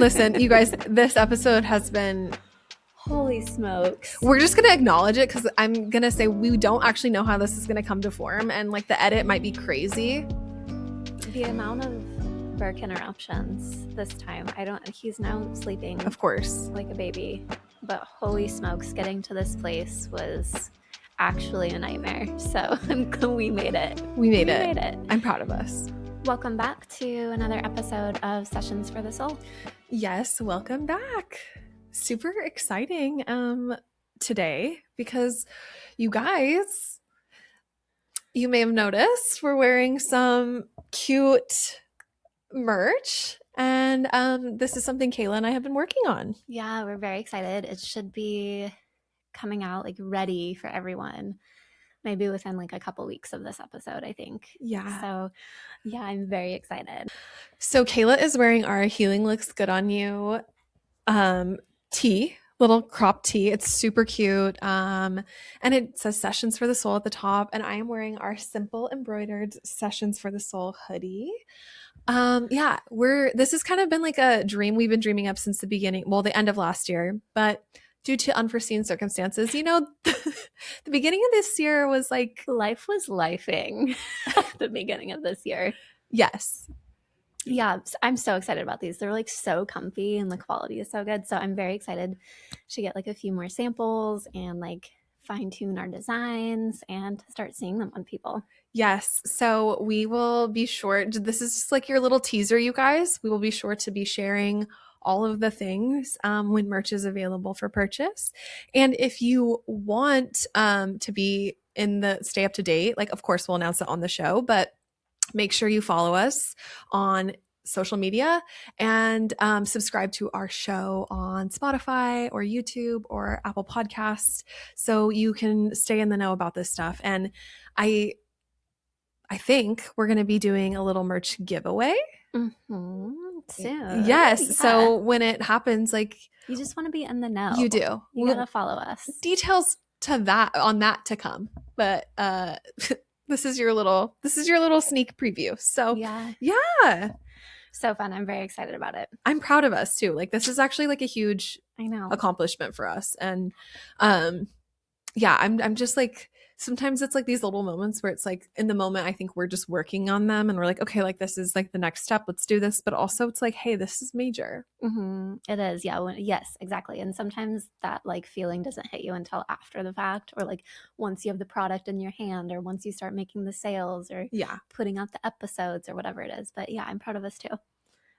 Listen, you guys, this episode has been... Holy smokes. We're just going to acknowledge it because I'm going to say we don't actually know how this is going to come to form, and like the edit might be crazy. The amount of work interruptions this time. He's now sleeping. Of course. Like a baby. But holy smokes, getting to this place was actually a nightmare. So we made it. We made it. I'm proud of us. Welcome back to another episode of Sessions for the Soul. Yes, welcome back. Super exciting today because you guys, you may have noticed we're wearing some cute merch, and this is something Kayla and I have been working on. Yeah, we're very excited. It should be coming out like ready for everyone maybe within like a couple weeks of this episode, I think. Yeah. So yeah, I'm very excited. So Kayla is wearing our Healing Looks Good on You tee, little crop tee. It's super cute. And it says Sessions for the Soul at the top. And I am wearing our simple embroidered Sessions for the Soul hoodie. Yeah, this has kind of been like a dream we've been dreaming up since the beginning, well, the end of last year, but due to unforeseen circumstances, the beginning of this year was like... Life was lifing at the beginning of this year. Yes. Yeah, I'm so excited about these. They're like so comfy and the quality is so good. So I'm very excited to get like a few more samples and like fine tune our designs and to start seeing them on people. Yes. So we will be sure. This is just like your little teaser, you guys. We will be sure to be sharing all of the things when merch is available for purchase. And if you want to be stay up to date, like of course we'll announce it on the show, but make sure you follow us on social media and subscribe to our show on Spotify or YouTube or Apple Podcasts so you can stay in the know about this stuff. And I think we're going to be doing a little merch giveaway. Mm-hmm. Soon. Yes. Yeah. So when it happens, like... You just want to be in the know. You do. You gotta follow us. Details on that to come. But this is your little sneak preview. So yeah. So fun. I'm very excited about it. I'm proud of us too. Like this is actually like a huge accomplishment for us. And yeah, I'm just like, sometimes it's like these little moments where it's like in the moment, I think we're just working on them and we're like, okay, like this is like the next step. Let's do this. But also it's like, hey, this is major. Mm-hmm. It is. Yeah. Yes, exactly. And sometimes that like feeling doesn't hit you until after the fact, or like once you have the product in your hand, or once you start making the sales, or putting out the episodes or whatever it is. But yeah, I'm proud of us too.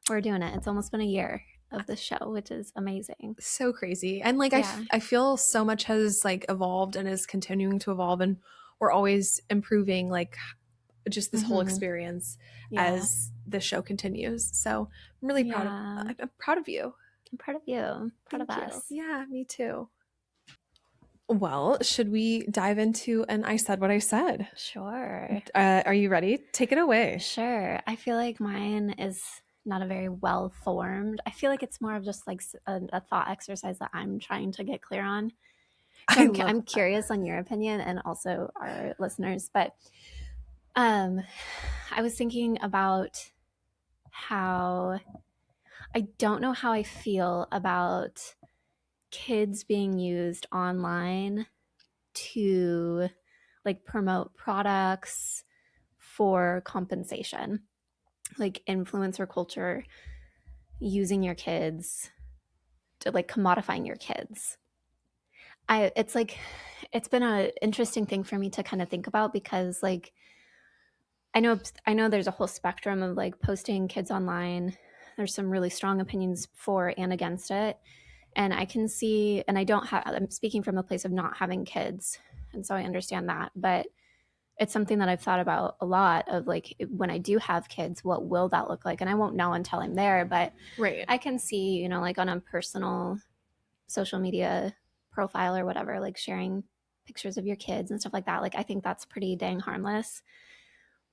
We're doing it. It's almost been a year of the show, which is amazing. So crazy. And like I feel so much has like evolved and is continuing to evolve, and we're always improving like just this whole experience as the show continues. So I'm really proud of you. I'm proud of you. Proud of us. Yeah, me too. Well, should we dive into an I said what I said? Sure. Are you ready? Take it away. Sure. I feel like mine is not a very well formed. I feel like it's more of just like a thought exercise that I'm trying to get clear on. So I'm curious on your opinion and also our listeners. But I was thinking about how I don't know how I feel about kids being used online to like promote products for compensation. Like influencer culture using your kids to like commodifying your kids. It's been an interesting thing for me to kind of think about because like I know there's a whole spectrum of like posting kids online. There's some really strong opinions for and against it. And I can see, and I'm speaking from a place of not having kids. And so I understand that, but it's something that I've thought about a lot of like, when I do have kids, what will that look like? And I won't know until I'm there, but I can see, like on a personal social media profile or whatever, like sharing pictures of your kids and stuff like that. Like, I think that's pretty dang harmless.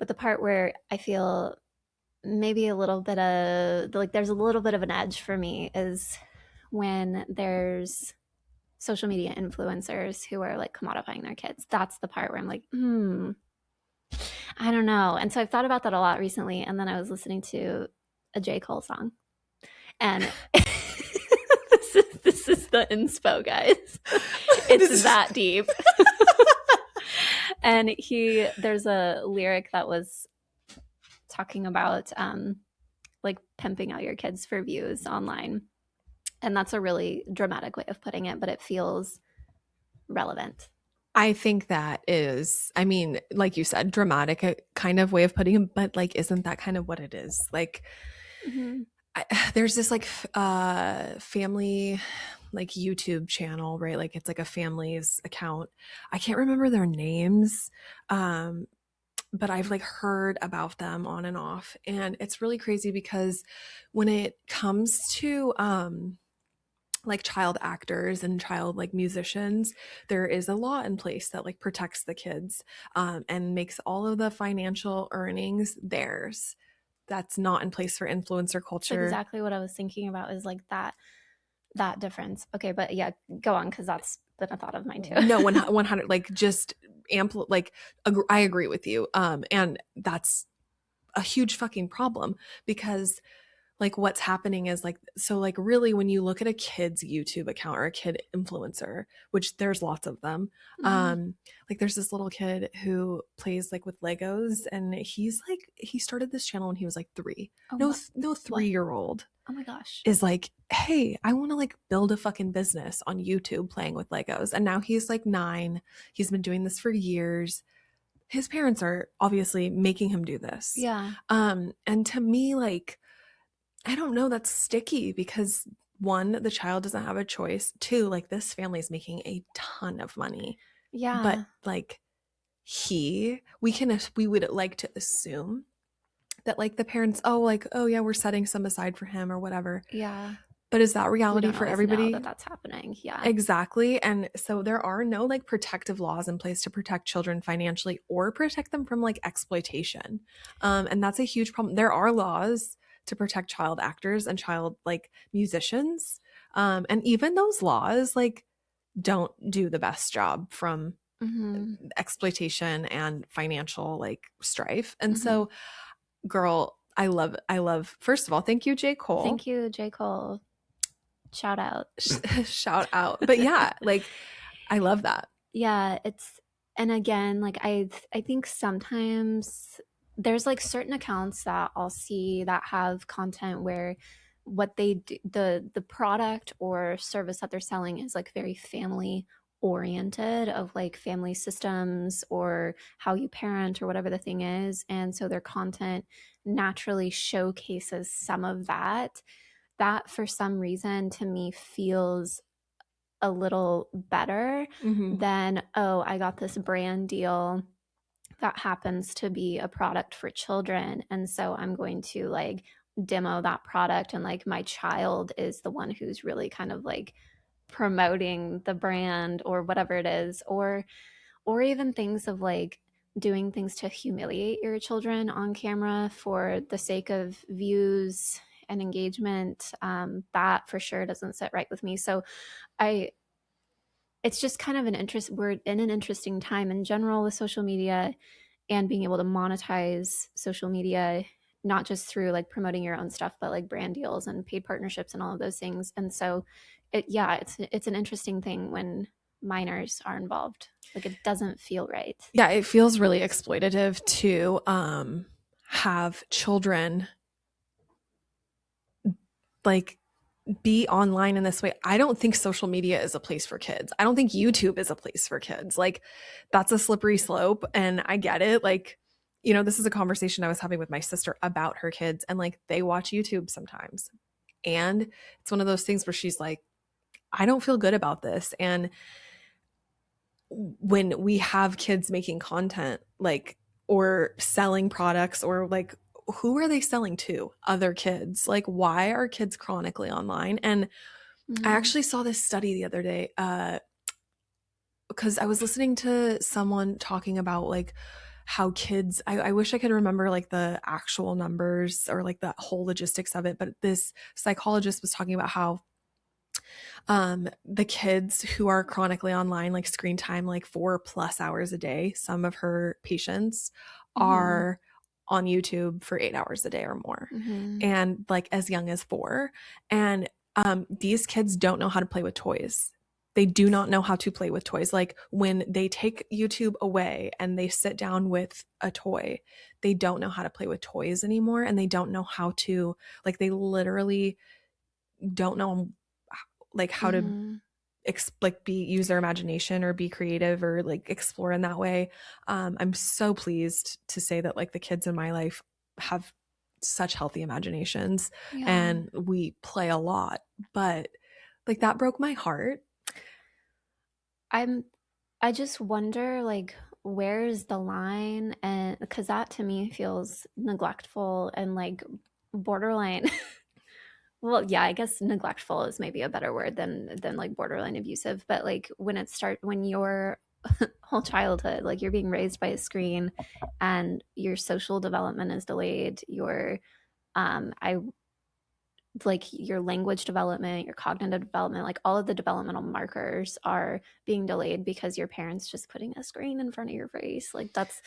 But the part where I feel maybe a little bit of like, there's a little bit of an edge for me is when there's social media influencers who are like commodifying their kids. That's the part where I'm like, I don't know. And so I've thought about that a lot recently. And then I was listening to a J. Cole song. And this is the inspo, guys. It's that deep. And there's a lyric that was talking about like pimping out your kids for views online. And that's a really dramatic way of putting it, but it feels relevant. I think that is, I mean, like you said, dramatic kind of way of putting it, but like, isn't that kind of what it is? Like, Mm-hmm. there's this like family like YouTube channel, right? Like it's like a family's account. I can't remember their names, um, but I've like heard about them on and off, and it's really crazy because when it comes to like child actors and child like musicians, there is a law in place that like protects the kids, and makes all of the financial earnings theirs. That's not in place for influencer It's culture. exactly what I was thinking about, is like that difference. Okay, but yeah, go on, because that's been a thought of mine too. No, 100, like just like I agree with you, and that's a huge fucking problem because like what's happening is like, so like really when you look at a kid's YouTube account or a kid influencer, which there's lots of them, Mm-hmm. like there's this little kid who plays like with Legos, and he's like, he started this channel when he was like 3. Oh, No, what? no What? 3-year old Oh my gosh. is like, hey, I want to like build a fucking business on YouTube playing with Legos. And now he's like 9. He's been doing this for years. His parents are obviously making him do this. Yeah. And to me, like, I don't know, that's sticky because one, the child doesn't have a choice. Two, like this family is making a ton of money. But Yeah. like we would like to assume that like the parents, oh, like, oh yeah, we're setting some aside for him or whatever. Yeah. But is that We reality don't for always know that everybody? that's happening. Yeah. Exactly. And so there are no like protective laws in place to protect children financially or protect them from like exploitation. And that's a huge problem. There are laws to protect child actors and child like musicians. And even those laws like don't do the best job from Mm-hmm. exploitation and financial like strife. And Mm-hmm. so, girl, I love, first of all, thank you, J. Cole. Thank you, J. Cole. Shout out. Shout out. But yeah, like I love that. Yeah, and again, like I think sometimes there's like certain accounts that I'll see that have content where what they do, the product or service that they're selling is like very family oriented, of like family systems or how you parent or whatever the thing is. And so their content naturally showcases some of that. That for some reason to me feels a little better Mm-hmm. than, oh, I got this brand deal that happens to be a product for children. And so I'm going to like demo that product. And like my child is the one who's really kind of like promoting the brand or whatever it is. Or even things of like doing things to humiliate your children on camera for the sake of views and engagement. That for sure doesn't sit right with me. So I it's just kind of an interest we're in an interesting time in general with social media and being able to monetize social media, not just through like promoting your own stuff, but like brand deals and paid partnerships and all of those things. And so it's an interesting thing when minors are involved. Like it doesn't feel right. Yeah, it feels really exploitative to have children like be online in this way. I don't think social media is a place for kids. I don't think YouTube is a place for kids. Like that's a slippery slope, and I get it. Like, you know, this is a conversation I was having with my sister about her kids, and like they watch YouTube sometimes. And it's one of those things where she's like, I don't feel good about this. And when we have kids making content like or selling products or like, who are they selling to? Other kids. Like why are kids chronically online? And I Mm-hmm. actually saw this study the other day, because I was listening to someone talking about like how kids, I wish I could remember like the actual numbers or like the whole logistics of it, but this psychologist was talking about how the kids who are chronically online, like screen time like 4+ hours a day, some of her patients Mm-hmm. are on YouTube for 8 hours a day or more, Mm-hmm. and like as young as 4. And these kids don't know how to play with toys. They do not know how to play with toys. Like when they take YouTube away and they sit down with a toy, they don't know how to play with toys anymore. And they don't know how to, like, they literally don't know like how to Mm-hmm. like be use their imagination or be creative or like explore in that way. I'm so pleased to say that like the kids in my life have such healthy imaginations Yeah. and we play a lot, but like that broke my heart. I'm I just wonder like where's the line, and because that to me feels neglectful and like borderline. Well, yeah, I guess neglectful is maybe a better word than like borderline abusive, but like when your whole childhood, like you're being raised by a screen and your social development is delayed, I like your language development, your cognitive development, like all of the developmental markers are being delayed because your parents just putting a screen in front of your face. Like that's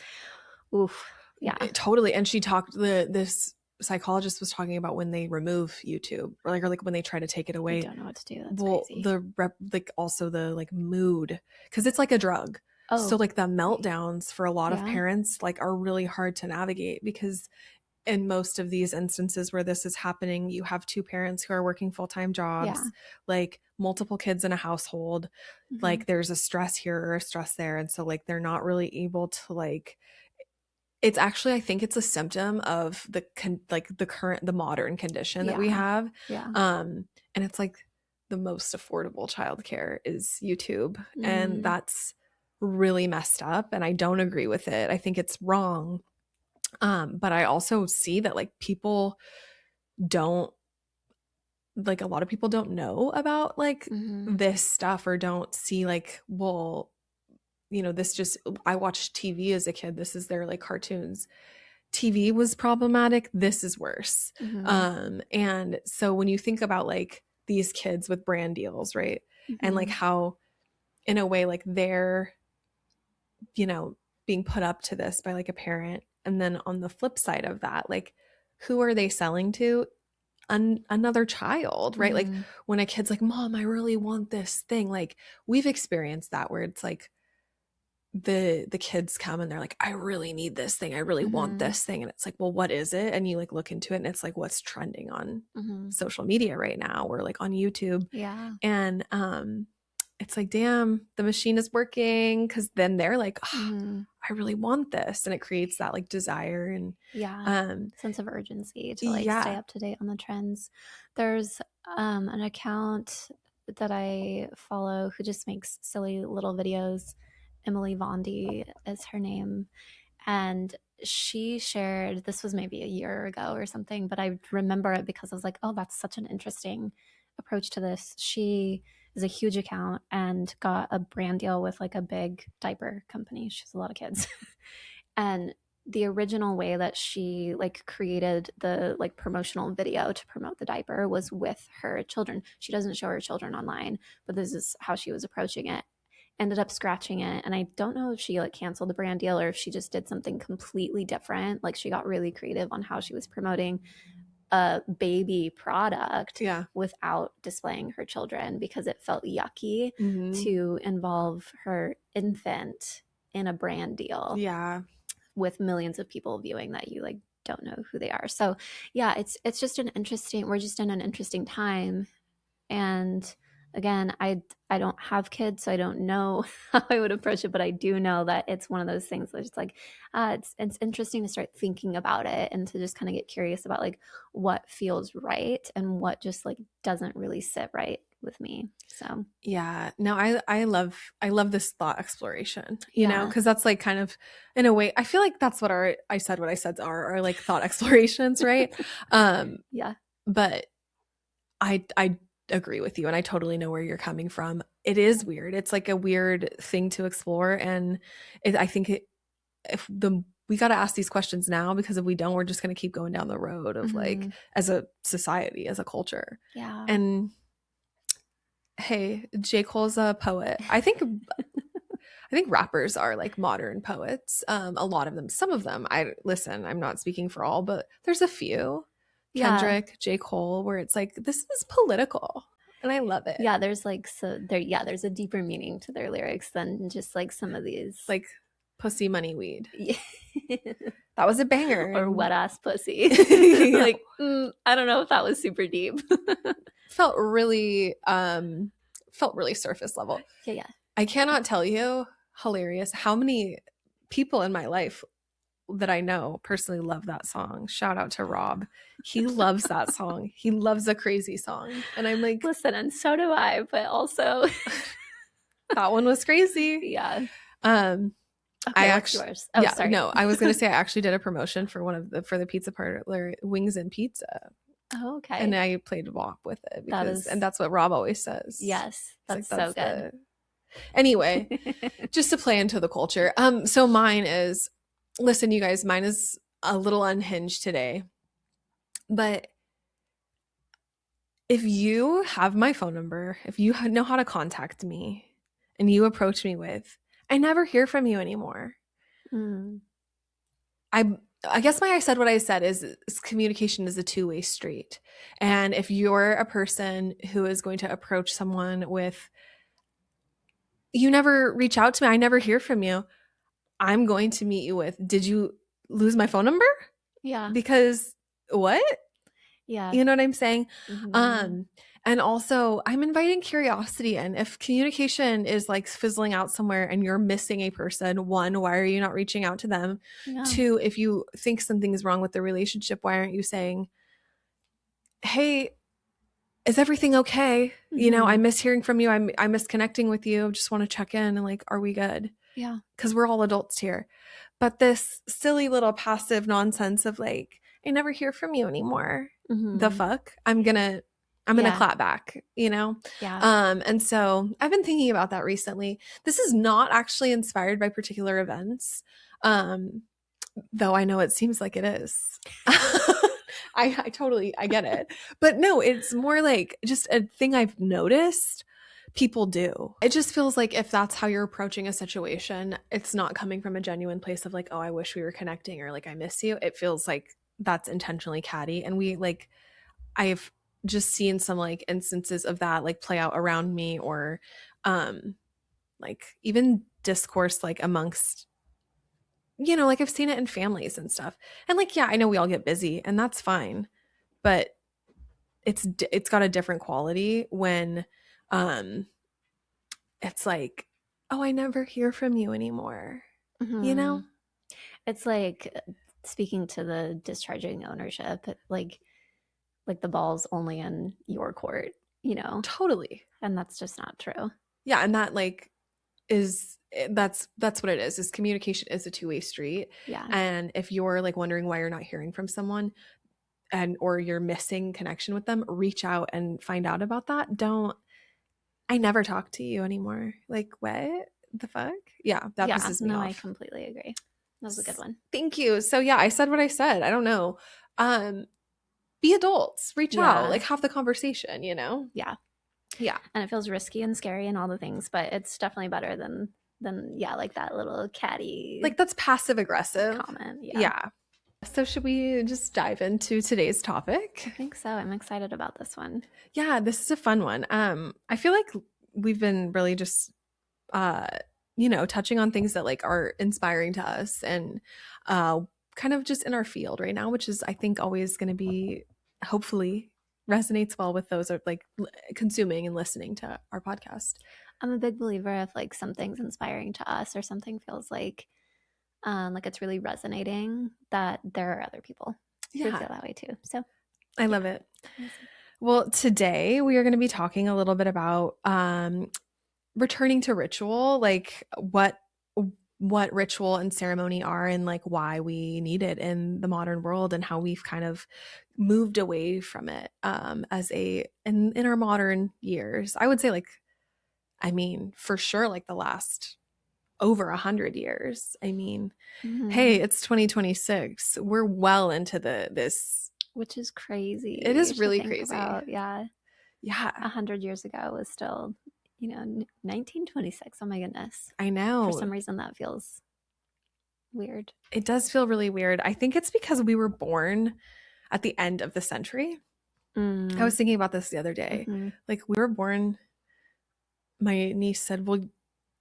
oof. Yeah. Totally. And she talked this psychologist was talking about when they remove YouTube or like when they try to take it They away. don't know what to do. That's Well, crazy. like also the like mood, because it's like a drug. So Oh, like the meltdowns for a lot of yeah. parents like are really hard to navigate, because in most of these instances where this is happening, you have two parents who are working full-time Yeah. jobs, like multiple kids in a household, Mm-hmm. like there's a stress here or a stress there, and so like they're not really able to like, it's actually, I think it's a symptom of like the modern condition that we Yeah. have. Yeah. And it's like the most affordable childcare is YouTube, and Mm-hmm. that's really messed up, and I don't agree with it. I think it's wrong. But I also see that like people don't, like a lot of people don't know about like Mm-hmm. this stuff, or don't see like, well, this just, I watched TV as a kid. This is their like cartoons. TV was problematic. This is worse. Mm-hmm. And so when you think about like these kids with brand deals, right? And like Mm-hmm. how in a way like they're, you know, being put up to this by like a parent. And then on the flip side of that, like who are they selling to? Another child, right? Like Mm-hmm. when a kid's like, Mom, I really want this thing. Like we've experienced that where it's like the kids come and they're like, I really need this thing. I really want Mm-hmm. this thing. And it's like, well, what is it? And you like look into it and it's like what's trending on Mm-hmm. social media right now or like on YouTube. Yeah. And it's like, damn, the machine is working, because then they're like, oh, Mm-hmm. I really want this. And it creates that like desire. And Yeah. um Sense of urgency to like stay yeah. up to date on the trends. There's an account that I follow who just makes silly little videos. Emily Vondi is her name. And she shared, this was maybe a year ago or something, but I remember it because I was like, oh, that's such an interesting approach to this. She is a huge account and got a brand deal with like a big diaper company. She has a lot of kids. And the original way that she like created the like promotional video to promote the diaper was with her children. She doesn't show her children online, but this is how she was approaching it. Ended up scratching it, and I don't know if she like canceled the brand deal or if she just did something completely different. Like she got really creative on how she was promoting a baby product Yeah. without displaying her children because it felt yucky Mm-hmm. to involve her infant in a brand deal Yeah. with millions of people viewing that you like don't know who they are. So yeah, it's just an interesting, we're just in an interesting time. And again, I don't have kids, so I don't know how I would approach it, but I do know that it's one of those things that it's like it's interesting to start thinking about it and to just kind of get curious about like what feels right and what just like doesn't really sit right with me. So Yeah. No, I love this thought exploration, yeah. because that's like kind of, in a way, I feel like that's what our I said what I said are like thought explorations, right? Um, Yeah. but I agree with you, and I totally know where you're coming from. It is weird. It's like a weird thing to explore, and I think if the we got to ask these questions now, because if we don't, we're just going to keep going down the road of like, Mm-hmm. as a society, as a culture. Yeah. And hey, J. Cole's a poet. I think rappers are like modern poets. A lot of them, some of them. I'm not speaking for all, but there's a few. Yeah. Kendrick, J. Cole, where it's like this is political, and I love it. Yeah, there's like there's a deeper meaning to their lyrics than just like some of these Like pussy money weed. yeah. That was a banger. Or And wet ass pussy. yeah. Like I don't know if that was super deep. felt really surface level. Yeah. I cannot tell you, hilarious, how many people in my life that I know personally love that song. Shout out to Rob. He loves that song. He loves a crazy song. And I'm like, listen, and so do I, but also that one was crazy. Yeah. Okay, what's yours? Oh, yeah, sorry. no, I was gonna say I actually did a promotion for the pizza parlor, Wings and Pizza. Oh, okay. And I played WAP with it and that's what Rob always says. Yes, that's so good. Anyway, just to play into the culture. So mine is, listen, you guys, mine is a little unhinged today. But if you have my phone number, if you know how to contact me and you approach me with, I never hear from you anymore. I guess why I said what I said is communication is a two-way street. And if you're a person who is going to approach someone with, you never reach out to me, I never hear from you, I'm going to meet you with, did you lose my phone number? Yeah. Because what? Yeah. You know what I'm saying? And also I'm inviting curiosity in. If communication is like fizzling out somewhere and you're missing a person, one, why are you not reaching out to them? Yeah. Two, if you think something is wrong with the relationship, why aren't you saying, hey, is everything okay? You know, I miss hearing from you. I miss connecting with you. Just want to check in and like, are we good? Yeah. Because we're all adults here. But this silly little passive nonsense of like, I never hear from you anymore. The fuck? I'm gonna clap back, you know? Yeah. And so I've been thinking about that recently. This is not actually inspired by particular events. Though I know it seems like it is. I totally get it. But no, it's more like just a thing I've noticed people do. It just feels like if that's how you're approaching a situation, it's not coming from a genuine place of like, oh, I wish we were connecting or like I miss you. It feels like that's intentionally catty. And I've just seen some like instances of that like play out around me, or like even discourse like amongst, you know, like I've seen it in families and stuff. And like, yeah, I know we all get busy and that's fine, but it's got a different quality when it's like, oh, I never hear from you anymore. You know? It's like speaking to the discharging ownership, like the ball's only in your court, you know? Totally. And that's just not true. Yeah, and that like that's what it is communication is a two-way street. Yeah. And if you're like wondering why you're not hearing from someone or you're missing connection with them, reach out and find out about that. Don't, I never talk to you anymore. Like, what the fuck? Yeah, that pisses me off. I completely agree. That was a good one. Thank you. So yeah, I said what I said. I don't know. Be adults, reach out, like have the conversation, you know? Yeah. Yeah. And it feels risky and scary and all the things, but it's definitely better than like that little catty, like that's passive aggressive comment. Yeah. So should we just dive into today's topic? I think so. I'm excited about this one. Yeah, this is a fun one. I feel like we've been really just you know, touching on things that like are inspiring to us and kind of just in our field right now, which is I think always going to be, hopefully resonates well with those are like consuming and listening to our podcast. I'm a big believer if like something's inspiring to us or something feels like it's really resonating, that there are other people who feel that way too. So I love it. Awesome. Well, today we are going to be talking a little bit about returning to ritual, like what ritual and ceremony are and like why we need it in the modern world and how we've kind of moved away from it as in our modern years. I would say like, I mean, for sure, like the last over 100 years. I mean, hey, it's 2026. We're well into this. Which is crazy. It is really crazy. Yeah. 100 years ago was still 1926. Oh my goodness. I For know. some reason, that feels weird. It does feel really weird. I think it's because we were born at the end of the century. I Mm, was thinking about this the other day. hmm. Like, we were born, my niece said, well,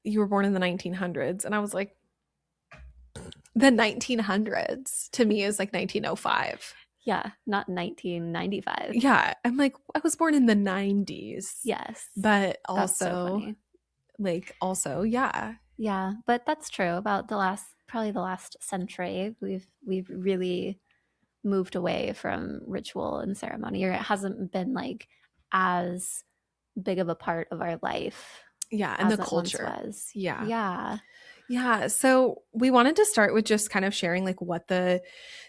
you were born in the 1900s. And I was like, the 1900s to me is like 1905. Yeah, not 1995. Yeah. I'm like, I was born in the 90s. Yes, But that's so also, funny. yeah. Yeah, but that's true about probably the last century. We've really moved away from ritual and ceremony, or it hasn't been like as big of a part of our life Yeah. And the as it once culture. was. Yeah. Yeah. Yeah. So we wanted to start with just kind of sharing like what the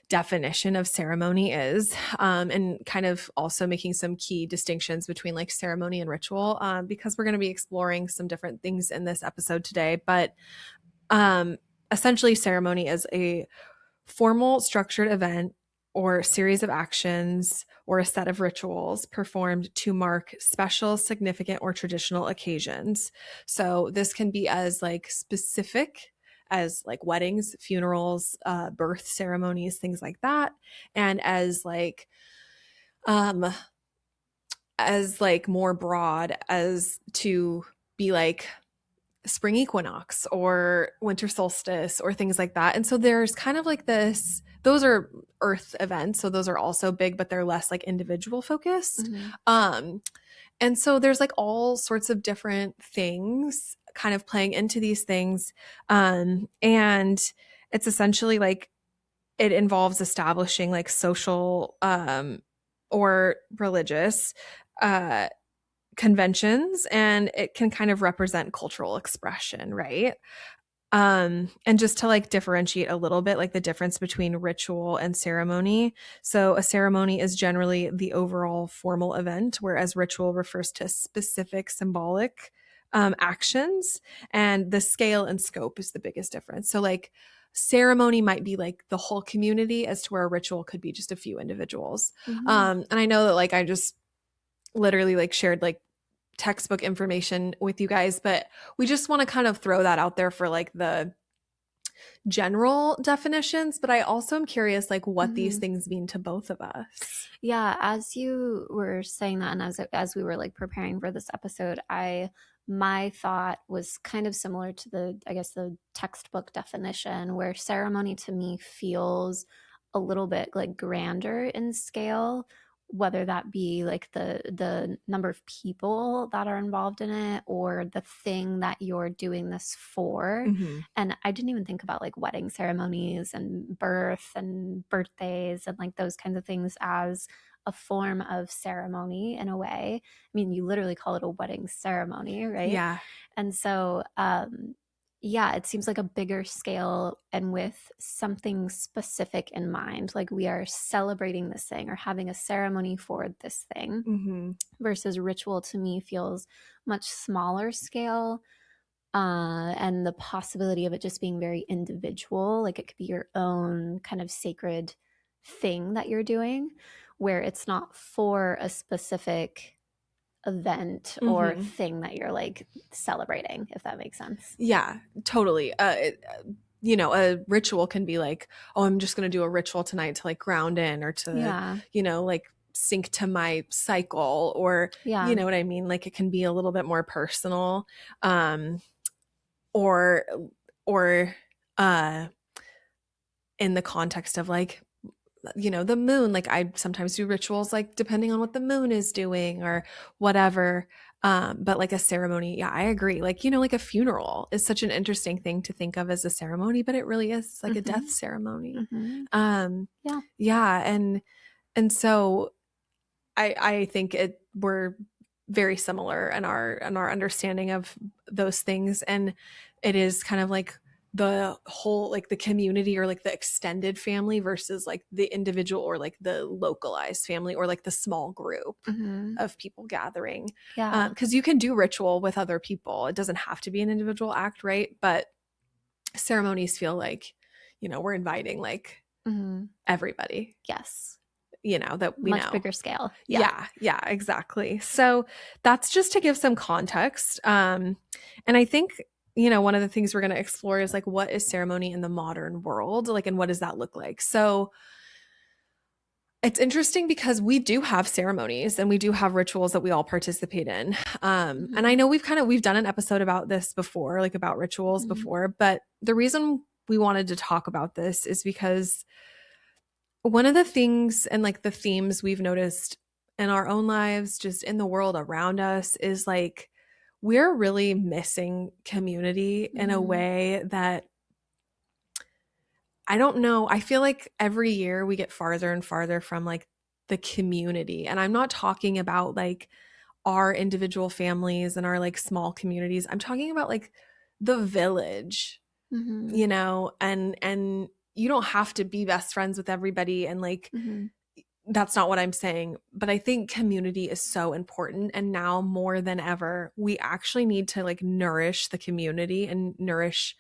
definition of ceremony is, and kind of also making some key distinctions between like ceremony and ritual, because we're going to be exploring some different things in this episode today. But um, essentially, ceremony is a formal, structured event or series of actions or a set of rituals performed to mark special, significant, or traditional occasions. So this can be as like specific as like weddings, funerals, birth ceremonies, things like that, and um as like more broad as to be like spring equinox or winter solstice or things like that. And so there's kind of like this, those are earth events, so those are also big, but they're less like individual focused. Mm-hmm. And so there's like all sorts of different things kind of playing into these things. And it's essentially like it involves establishing like social or religious uh conventions, and it can kind of represent cultural expression, right? And just to like differentiate a little bit, like the difference between ritual and ceremony. So a ceremony is generally the overall formal event, whereas ritual refers to specific symbolic actions, and the scale and scope is the biggest difference. So like ceremony might be like the whole community, as to where a ritual could be just a few individuals. Mm-hmm. And I know that like I just literally like shared like textbook information with you guys, but we just want to kind of throw that out there for like the general definitions. But I also am curious like what these Mm-hmm. things mean to both of us. Yeah, as you were saying that, and as we were like preparing for this episode, I my thought was kind of similar to the textbook definition, where ceremony to me feels a little bit like grander in scale, whether that be like the number of people that are involved in it or the thing that you're doing this for. Mm-hmm. And I didn't even think about like wedding ceremonies and birth and birthdays and like those kinds of things as a form of ceremony in a way. I mean, you literally call it a wedding ceremony, right? Yeah. And so, yeah, it seems like a bigger scale and with something specific in mind. Like we are celebrating this thing or having a ceremony for this thing, Mm-hmm. versus ritual to me feels much smaller scale, and the possibility of it just being very individual. Like it could be your own kind of sacred thing that you're doing, where it's not for a specific event or Mm-hmm. thing that you're like celebrating, if that makes sense. Yeah, totally. A ritual can be like, oh, I'm just going to do a ritual tonight to like ground in, or to, Yeah. like sync to my cycle, or, you Yeah. know what I mean? Like it can be a little bit more personal. Or, or, uh, in the context of like, the moon, like I sometimes do rituals like depending on what the moon is doing or whatever. But like a ceremony, yeah, I agree, like like a funeral is such an interesting thing to think of as a ceremony, but it really is like a Mm-hmm. death ceremony. Mm-hmm. um Yeah. yeah, and so I think we're very similar in our understanding of those things, and it is kind of like the whole, like the community or like the extended family versus like the individual or like the localized family or like the small group Mm-hmm. of people gathering. Yeah. Because you can do ritual with other people, it doesn't have to be an individual act, right? But ceremonies feel like we're inviting like Mm-hmm. everybody. Yes. that we Much know. bigger scale. Yeah. Yeah, exactly. So that's just to give some context. And I think, one of the things we're going to explore is like, what is ceremony in the modern world? Like, and what does that look like? So it's interesting because we do have ceremonies and we do have rituals that we all participate in. And I Mm-hmm. know we've done an episode about this before, like about rituals Mm-hmm. before, but the reason we wanted to talk about this is because one of the things and like the themes we've noticed in our own lives, just in the world around us, is like we're really missing community in a Mm-hmm. way that I don't know. I feel like every year we get farther and farther from like the community. And I'm not talking about like our individual families and our like small communities. I'm talking about like the village, Mm-hmm. and you don't have to be best friends with everybody, and like Mm-hmm. that's not what I'm saying, but I think community is so important, and now more than ever we actually need to like nourish the community and nourish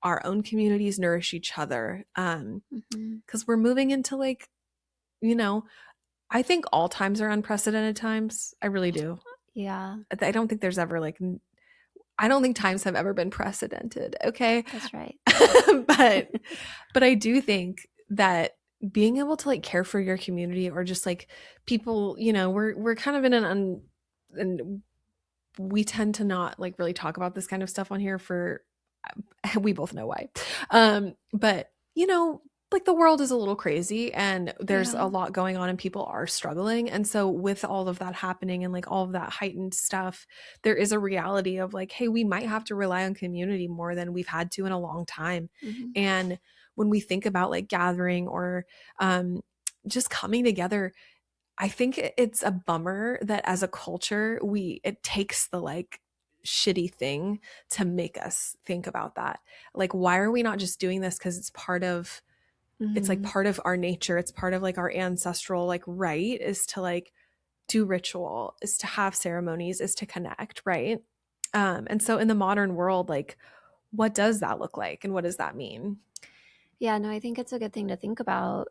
our own communities, nourish each other, Mm-hmm. cuz we're moving into like, you know, I think all times are unprecedented times. I really do. Yeah, I don't think there's ever like I don't think times have ever been precedented, okay? that's right. but but I do think that being able to like care for your community, or just like people, we're kind of in and we tend to not like really talk about this kind of stuff on here for we both know why. But like the world is a little crazy and there's a Yeah. lot going on and people are struggling. And so with all of that happening and like all of that heightened stuff, there is a reality of like, hey, we might have to rely on community more than we've had to in a long time. Mm-hmm. And when we think about like gathering or um, just coming together, I think it's a bummer that as a culture, it takes the like shitty thing to make us think about that. Like, why are we not just doing this? Because it's like Mm-hmm. part of our nature. It's part of like our ancestral like right is to like do ritual, is to have ceremonies, is to connect, right? And so in the modern world, like, what does that look like and what does that mean? Yeah, no, I think it's a good thing to think about.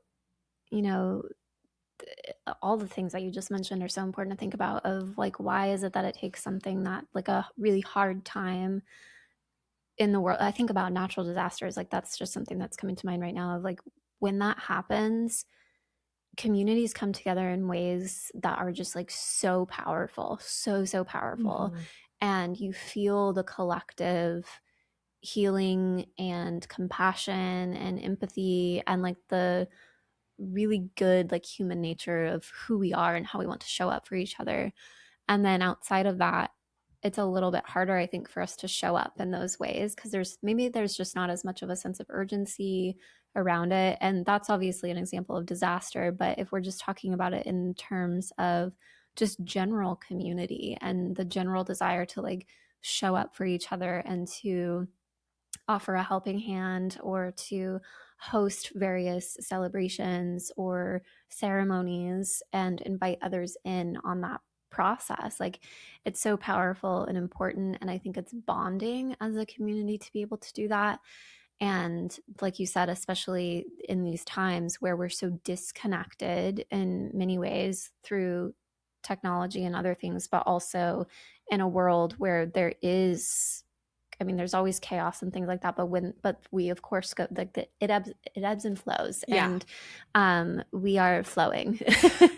You know, all the things that you just mentioned are so important to think about of like why is it that it takes something that like a really hard time in the world. I think about natural disasters, like that's just something that's coming to mind right now of like when that happens, communities come together in ways that are just like so powerful, so powerful. Mm-hmm. And you feel the collective healing and compassion and empathy and like the really good like human nature of who we are and how we want to show up for each other. And then outside of that, it's a little bit harder, I think, for us to show up in those ways because there's just not as much of a sense of urgency around it. And that's obviously an example of disaster. But if we're just talking about it in terms of just general community and the general desire to like show up for each other and to offer a helping hand or to host various celebrations or ceremonies and invite others in on that process. Like it's so powerful and important. And I think it's bonding as a community to be able to do that. And like you said, especially in these times where we're so disconnected in many ways through technology and other things, but also in a world where there is, I mean, there's always chaos and things like that, but we of course go like it ebbs and flows, Yeah. and we are flowing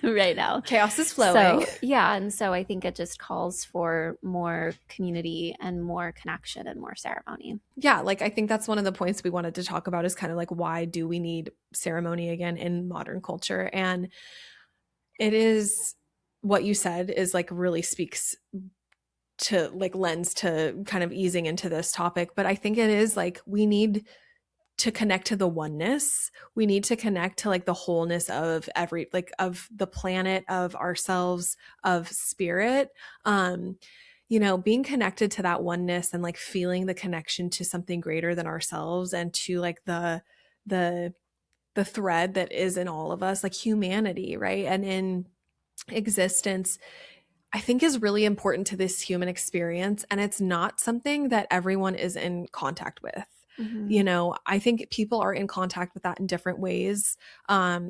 right now. Chaos is flowing. So yeah, and so I think it just calls for more community and more connection and more ceremony. Yeah, like I think that's one of the points we wanted to talk about is kind of like why do we need ceremony again in modern culture? And it is what you said is like really speaks to like lens to kind of easing into this topic, but I think it is like we need to connect to the oneness. We need to connect to like the wholeness of of the planet, of ourselves, of spirit. Being connected to that oneness and like feeling the connection to something greater than ourselves and to like the the thread that is in all of us, like humanity, right? And in existence, I think is really important to this human experience. And it's not something that everyone is in contact with. Mm-hmm. I think people are in contact with that in different ways,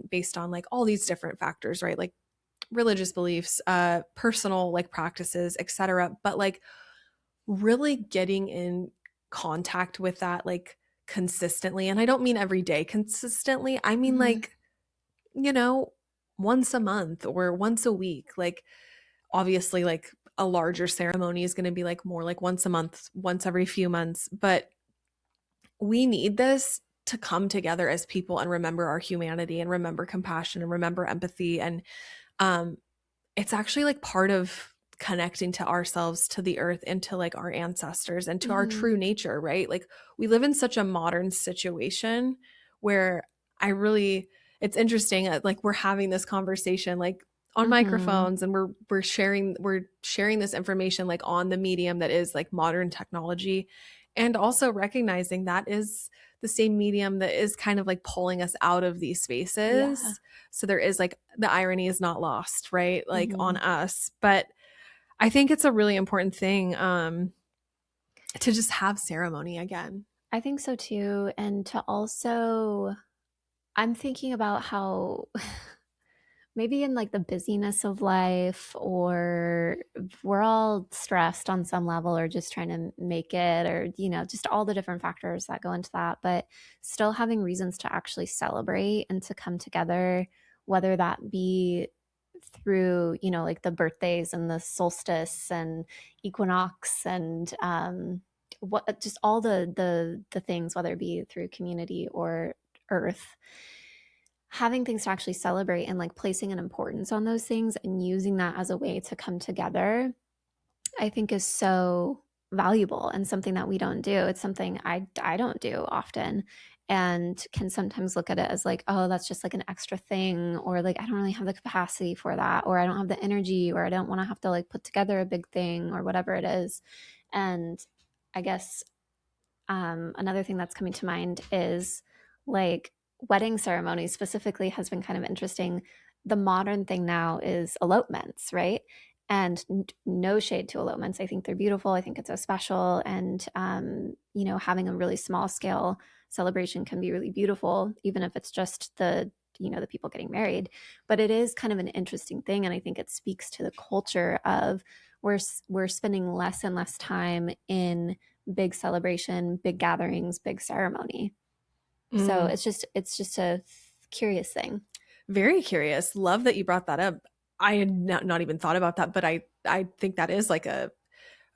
based on like all these different factors, right? Like religious beliefs, personal like practices, etc. But like really getting in contact with that like consistently, and I don't mean every day consistently, I mean Mm-hmm. like, you know, once a month or once a week. Like obviously like a larger ceremony is going to be like more like once a month, once every few months, but we need this to come together as people and remember our humanity and remember compassion and remember empathy. And um it's actually like part of connecting to ourselves, to the earth, and to like our ancestors and to our Mm-hmm. true nature, right? Like we live in such a modern situation where I really, it's interesting, like we're having this conversation like on Mm-hmm. microphones, and we're sharing this information like on the medium that is like modern technology, and also recognizing that is the same medium that is kind of like pulling us out of these Yeah. spaces. So there is like the irony is not lost, right? Like Mm-hmm. on us. But I think it's a really important thing, to just have ceremony again. I think so too. And to also, I'm thinking about how maybe in like the busyness of life, or we're all stressed on some level or just trying to make it, or just all the different factors that go into that, but still having reasons to actually celebrate and to come together, whether that be through like the birthdays and the solstice and equinox and what just all the things, whether it be through community or earth, having things to actually celebrate and like placing an importance on those things and using that as a way to come together, I think is so valuable and something that we don't do. It's something I don't do often, and can sometimes look at it as like, oh, that's just like an extra thing, or like I don't really have the capacity for that, or I don't have the energy, or I don't want to have to like put together a big thing or whatever it is. And I guess another thing that's coming to mind is like wedding ceremonies specifically has been kind of interesting. The modern thing now is elopements, right? And no shade to elopements. I think they're beautiful. I think it's so special. And, having a really small scale celebration can be really beautiful, even if it's just the people getting married. But it is kind of an interesting thing. And I think it speaks to the culture of we're spending less and less time in big celebration, big gatherings, big ceremony. So Mm, it's just a curious thing. very curious. Love that you brought that up. I had not even thought about that, but I think that is like a,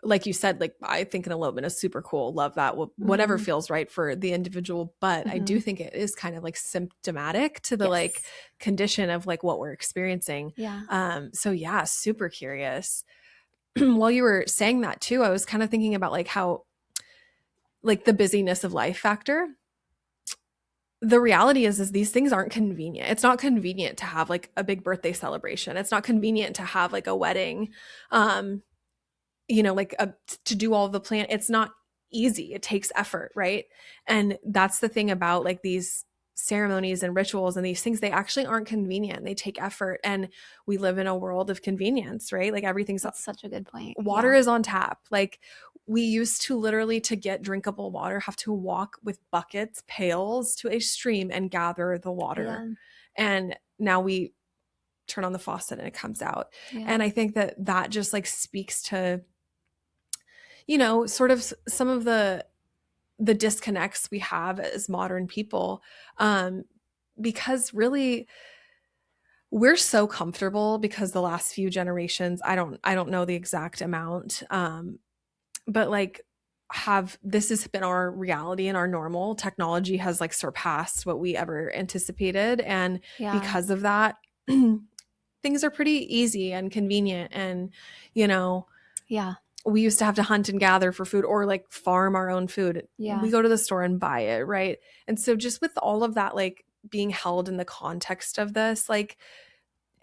like you said, like I think an elopement is super cool. Love that. Whatever Mm-hmm. feels right for the individual. But I Mm-hmm. do think it is kind of like symptomatic to the like Yes. condition of like what we're experiencing. Yeah. So yeah, super curious. While you were saying that too, I was kind of thinking about like how like the busyness of life factor. The reality is these things aren't convenient. It's not convenient to have like a big birthday celebration. It's not convenient to have like a wedding. Um, like to do all the plan. It's not easy. It takes effort, right? And that's the thing about like these ceremonies and rituals and these things, they actually aren't convenient. They take effort, and we live in a world of convenience, right? Like everything's, That's such a good point. water Yeah. is on tap. Like we used to literally, to get drinkable water, have to walk with buckets, pails to a stream and gather the water. Yeah. And now we turn on the faucet and it comes out. Yeah. And I think that that just like speaks to, sort of some of the disconnects we have as modern people, um because really we're so comfortable, because the last few generations, I don't know the exact amount, but like have this has been our reality and our normal. Technology has like surpassed what we ever anticipated, and Yeah. because of that, things are pretty easy and convenient. And you know Yeah. we used to have to hunt and gather for food, or like farm our own food. We Yeah. go to the store and buy it, right? And so just with all of that like being held in the context of this, like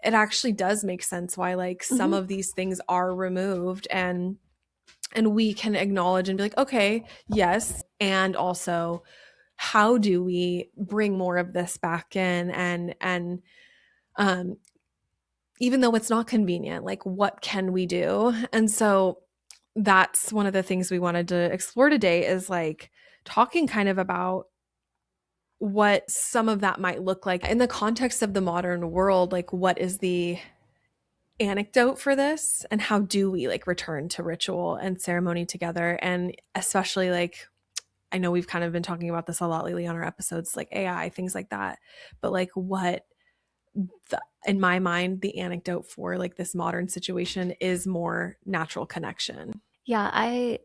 it actually does make sense why like some Mm-hmm. of these things are removed, and we can acknowledge and be like, okay, yes, and also how do we bring more of this back in, and um even though it's not convenient, like what can we do? And so that's one of the things we wanted to explore today, is like talking kind of about what some of that might look like in the context of the modern world. Like, what is the anecdote for this, and how do we like return to ritual and ceremony together? And especially like, I know we've kind of been talking about this a lot lately on our episodes, like AI, things like that. But like, what in my mind, the anecdote for like this modern situation is more natural connection. Yeah, I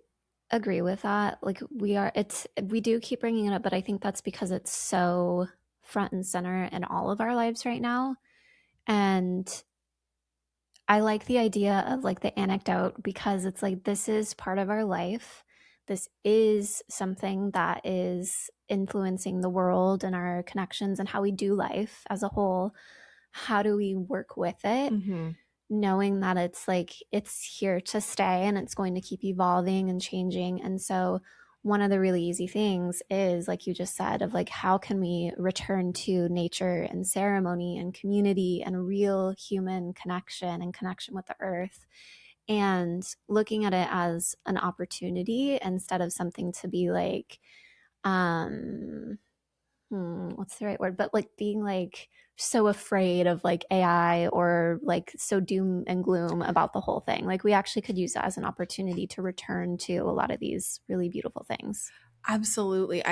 agree with that. Like we do keep bringing it up, but I think that's because it's so front and center in all of our lives right now. And I like the idea of like the anecdote because it's like this is part of our life. This is something that is influencing the world and our connections and how we do life as a whole. How do we work with it? Mm-hmm. Knowing that it's like it's here to stay and it's going to keep evolving and changing. And so one of the really easy things is like you just said of like how can we return to nature and ceremony and community and real human connection and connection with the earth, and looking at it as an opportunity instead of something to be like um what's the right word? But like being like so afraid of like AI or like so doom and gloom about the whole thing. Like we actually could use that as an opportunity to return to a lot of these really beautiful things. Absolutely.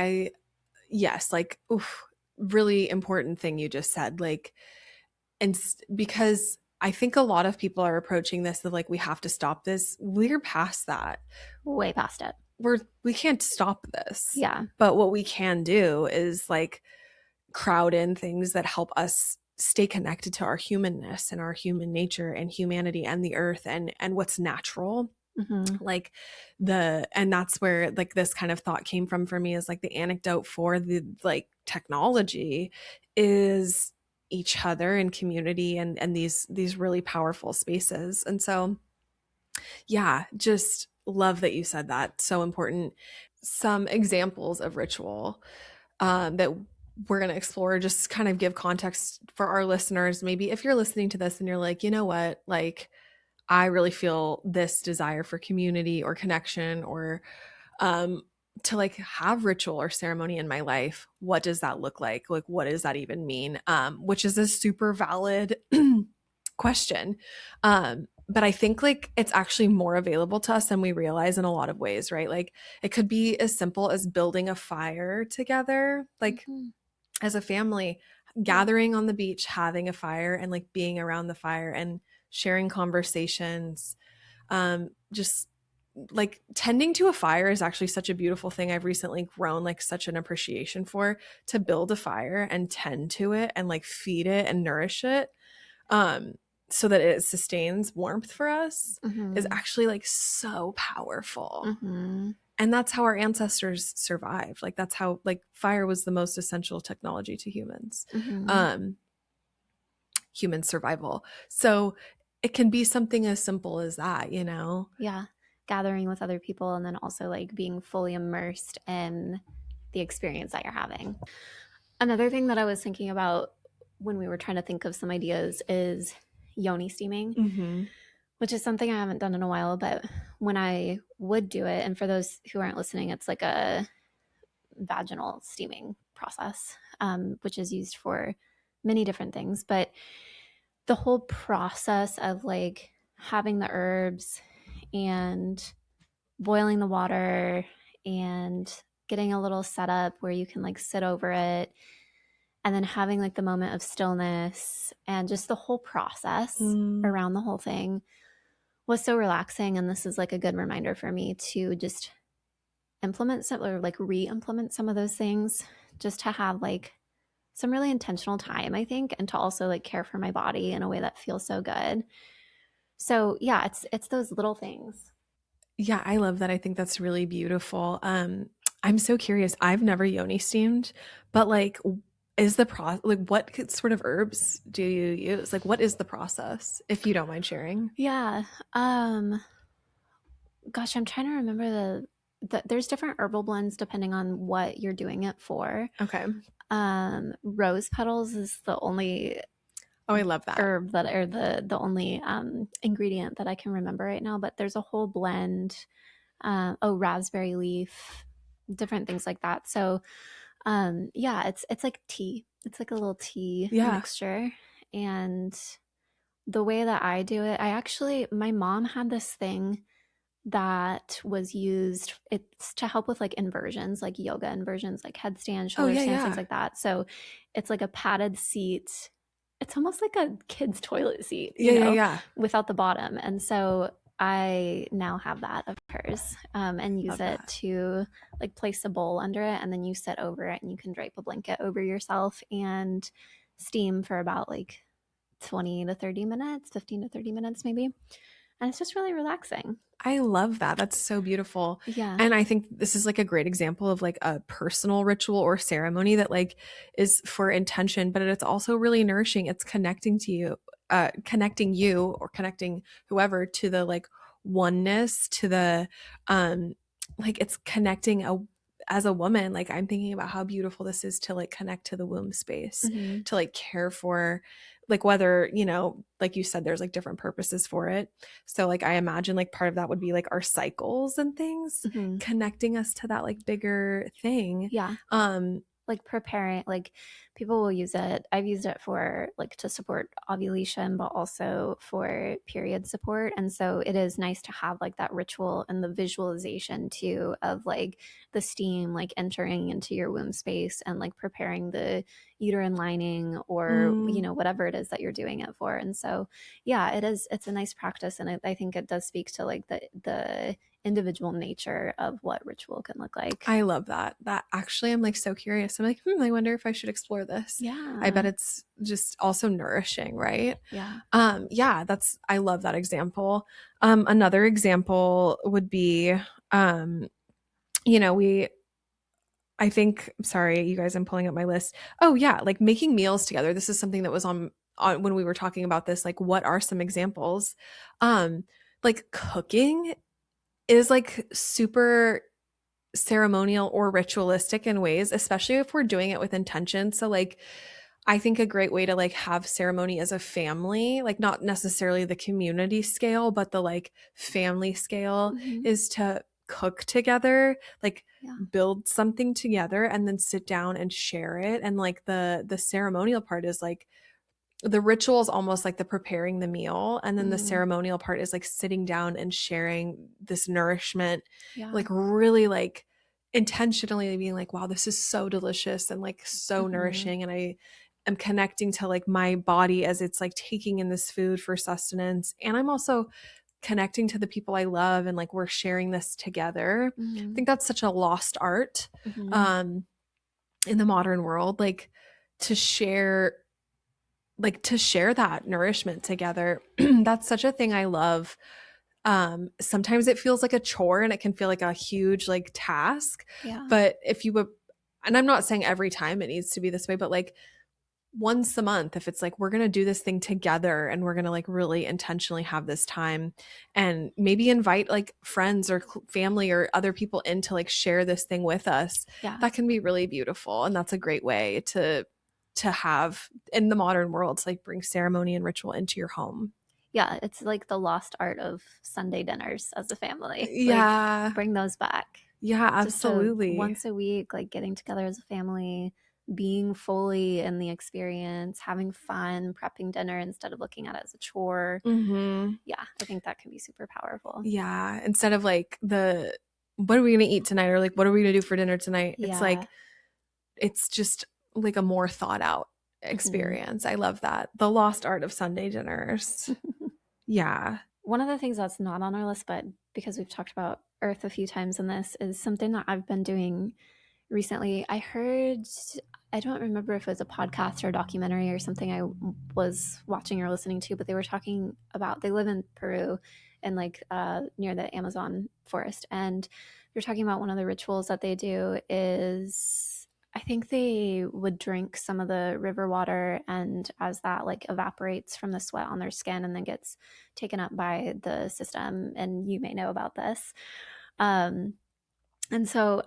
Yes, like, oof, really important thing you just said. Like, and because I think a lot of people are approaching this of like, we have to stop this. We're past that. Way past it. We can't stop this. Yeah. But what we can do is like crowd in things that help us stay connected to our humanness and our human nature and humanity and the earth and what's natural. Mm-hmm. Like and that's where like this kind of thought came from for me, is like the anecdote for the like technology is each other and community and these really powerful spaces. And so yeah, just love that you said that. So important. Some examples of ritual that we're going to explore, just kind of give context for our listeners. Maybe if you're listening to this and you're like, you know what, like I really feel this desire for community or connection, or um, to like have ritual or ceremony in my life. What does that look like? Like, what does that even mean? Which is a super valid question. But I think like it's actually more available to us than we realize in a lot of ways, right? Like it could be as simple as building a fire together, like Mm-hmm. as a family, Yeah. gathering on the beach, having a fire and like being around the fire and sharing conversations. Just like tending to a fire is actually such a beautiful thing. I've recently grown like such an appreciation for, to build a fire and tend to it and like feed it and nourish it, um so that it sustains warmth for us, is Mm-hmm. actually like so powerful. Mm-hmm. And that's how our ancestors survived. Like that's how like fire was the most essential technology to humans. Mm-hmm. um Human survival. So it can be something as simple as that, you know. Yeah. Gathering with other people and then also like being fully immersed in the experience that you're having. Another thing that I was thinking about when we were trying to think of some ideas is yoni steaming, Mm-hmm. which is something I haven't done in a while. But when I would do it, and for those who aren't listening, it's like a vaginal steaming process, which is used for many different things. But the whole process of like having the herbs and boiling the water and getting a little setup where you can like sit over it, and then having like the moment of stillness and just the whole process Mm. around the whole thing was so relaxing. And this is like a good reminder for me to just implement some or like re-implement some of those things, just to have like some really intentional time, I think, and to also like care for my body in a way that feels so good. So yeah, it's those little things. Yeah, I love that. I think that's really beautiful. I'm so curious. I've never yoni steamed, but like, is the like what sort of herbs do you use? Like, what is the process, if you don't mind sharing? Yeah. Gosh, I'm trying to remember there's different herbal blends depending on what you're doing it for. Okay. Rose petals is the only Oh, I love that. herb that or the only ingredient that I can remember right now, but there's a whole blend. Oh, raspberry leaf. different things like that. So yeah, it's like tea. It's like a little tea Yeah. mixture. And the way that I do it, I actually, my mom had this thing that was used, it's to help with like inversions, like yoga inversions, like headstand, Oh, shoulder yeah, stands, things yeah. like that. So it's like a padded seat. It's almost like a kid's toilet seat, Yeah, yeah, yeah. without the bottom. And so I now have that of hers, and use Love it that. to like place a bowl under it, and then you sit over it and you can drape a blanket over yourself and steam for about like 20 to 30 minutes, 15 to 30 minutes maybe. And it's just really relaxing. I love that. That's so beautiful. Yeah. And I think this is like a great example of like a personal ritual or ceremony that like is for intention, but it's also really nourishing. It's connecting you or connecting whoever to the like oneness, to the like it's connecting a as a woman, like I'm thinking about how beautiful this is to like connect to the womb space, Mm-hmm. to like care for like whether, like you said, there's like different purposes for it. So like I imagine like part of that would be like our cycles and things, Mm-hmm. connecting us to that like bigger thing. Yeah. Um Like preparing, like people will use it. I've used it for like to support ovulation, but also for period support. And so it is nice to have like that ritual and the visualization too of like the steam like entering into your womb space and like preparing the uterine lining or mm, whatever it is that you're doing it for. And so yeah, it's a nice practice, and I think it does speak to like the individual nature of what ritual can look like. I love that. That actually I'm like so curious. I'm like, I wonder if I should explore this. I bet Yeah. it's just also nourishing, right? Yeah. Yeah, that's I love that example. Another example would be um, we I think, sorry, you guys, I'm pulling up my list. Oh yeah, like making meals together. This is something that was on when we were talking about this, like what are some examples? Um, like cooking is like super ceremonial or ritualistic in ways, especially if we're doing it with intention. So like I think a great way to like have ceremony as a family, like not necessarily the community scale, but the like family scale Hmm. is to cook together, like Yeah. build something together and then sit down and share it. And like the ceremonial part is like the ritual is almost like the preparing the meal, and then the Mm. ceremonial part is like sitting down and sharing this nourishment, Yeah. like really like intentionally being like, wow, this is so delicious and like so Hmm. nourishing, and I am connecting to like my body as it's like taking in this food for sustenance, and I'm also connecting to the people I love, and like we're sharing this together. I Hmm. think that's such a lost art Hmm. um in the modern world, to share to share that nourishment together. That's such a thing I love. Sometimes it feels like a chore and it can feel like a huge like task, Yeah. but if you would, and I'm not saying every time it needs to be this way, but like once a month, if it's like we're going to do this thing together and we're going to like really intentionally have this time, and maybe invite like friends or family or other people in to like share this thing with us, Yeah. that can be really beautiful. And that's a great way to have in the modern world, to like bring ceremony and ritual into your home. Yeah. It's like the lost art of Sunday dinners as a family. Like Yeah. bring those back. Yeah, Just a absolutely. once a week, like getting together as a family, being fully in the experience, having fun, prepping dinner instead of looking at it as a chore. Mhm. Yeah, I think that can be super powerful. Yeah, instead of like the what are we going to eat tonight, or like what are we going to do for dinner tonight? It's Yeah. like it's just like a more thought out Hmm. experience. I love that. The lost art of Sunday dinners. Yeah. One of the things that's not on our list, but because we've talked about Earth a few times in this, is something that I've been doing recently. I heard, I don't remember if it was a podcast or a documentary or something I was watching or listening to, but they were talking about, they live in Peru and like near the Amazon forest. And they're talking about one of the rituals that they do is, I think they would drink some of the river water, and as that like evaporates from the sweat on their skin and then gets taken up by the system, and you may know about this. Um, and so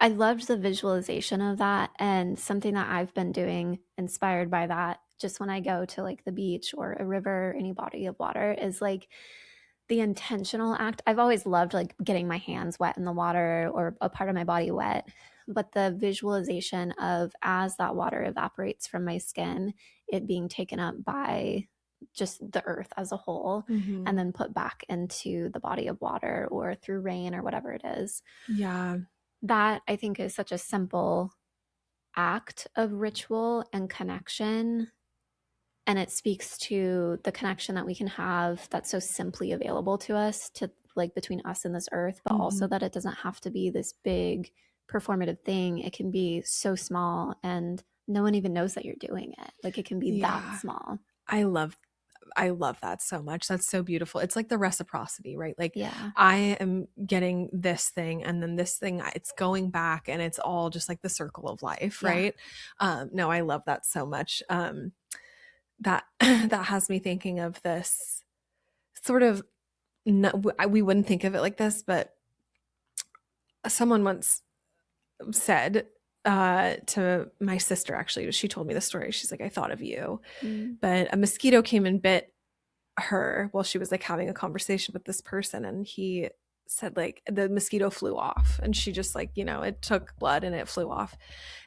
I loved the visualization of that, and something that I've been doing inspired by that just when I go to like the beach or a river, any body of water, is like the intentional act, I've always loved like getting my hands wet in the water or a part of my body wet. But the visualization of as that water evaporates from my skin, it being taken up by just the earth as a whole Mm-hmm. and then put back into the body of water or through rain or whatever it is. Yeah. That I think is such a simple act of ritual and connection, and it speaks to the connection that we can have that's so simply available to us, to like between us and this earth, but also Mm-hmm. that it doesn't have to be this big performative thing. It can be so small and no one even knows that you're doing it. Like it can be that Yeah. small. I love I love that so much. That's so beautiful. It's like the reciprocity, right? Like Yeah. I am getting this thing and then this thing it's going back and it's all just like the circle of life, Yeah. right? No, I love that so much. That that has me thinking of this sort of no, we wouldn't think of it like this, but someone once said to my sister, actually, she told me the story. She's like, I thought of you, Mm. but a mosquito came and bit her while she was like having a conversation with this person, and he said like the mosquito flew off and she just like, it took blood and it flew off.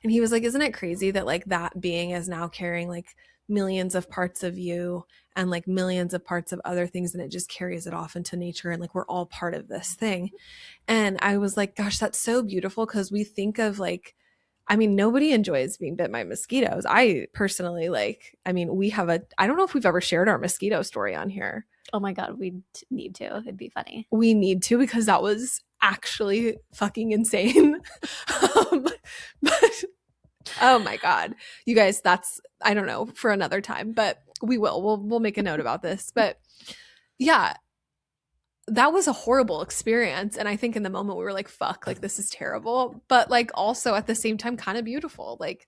And he was like, isn't it crazy that like that being is now carrying like millions of parts of you and like millions of parts of other things, and it just carries it off into nature, and like we're all part of this thing. And I was like, gosh, that's so beautiful, because we think of like, I mean, nobody enjoys being bit by mosquitoes. I personally like, I mean, I don't know if we've ever shared our mosquito story on here. Oh my God, we need to. It'd be funny. We need to, because that was actually fucking insane. um, but oh my God, you guys, that's, I don't know, for another time, but we'll make a note about this. But yeah, that was a horrible experience. And I think in the moment we were like, fuck, like this is terrible. But like also at the same time, kind of beautiful. Like,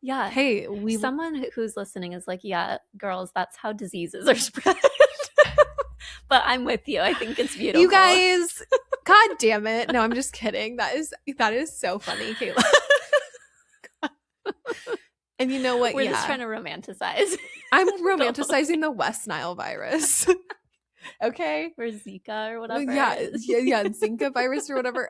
Yeah. hey, Someone who's listening is like, yeah, girls, that's how diseases are spread. But I'm with you. I think it's beautiful. you guys, God damn it. No, I'm just kidding. That is so funny, Kayla. And you know what? We're just trying to romanticize. I'm romanticizing the West Nile virus. Okay. Or Zika or whatever. Yeah, Zika virus or whatever.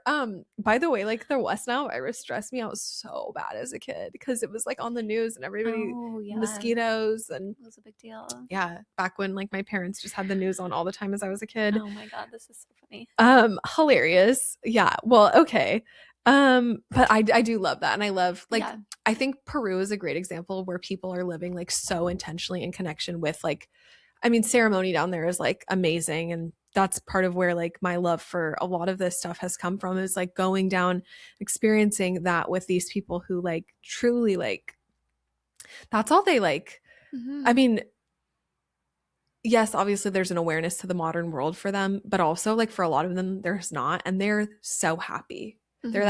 By the way, like the West Nile virus stressed me out so bad as a kid, because it was like on the news and everybody, mosquitoes, and it was a big deal. Yeah, back when like my parents just had the news on all the time as I was a kid. Oh my God, this is so funny. Hilarious. Yeah. Well, okay. But I do love that, and I love like I think Peru is a great example where people are living like so intentionally in connection with like, I mean, ceremony down there is like amazing. And that's part of where like my love for a lot of this stuff has come from, is like going down, experiencing that with these people who like truly like, that's all they like. Mm-hmm. I mean, yes, obviously there's an awareness to the modern world for them, but also like for a lot of them, there's not. And they're so happy. Mm-hmm. They're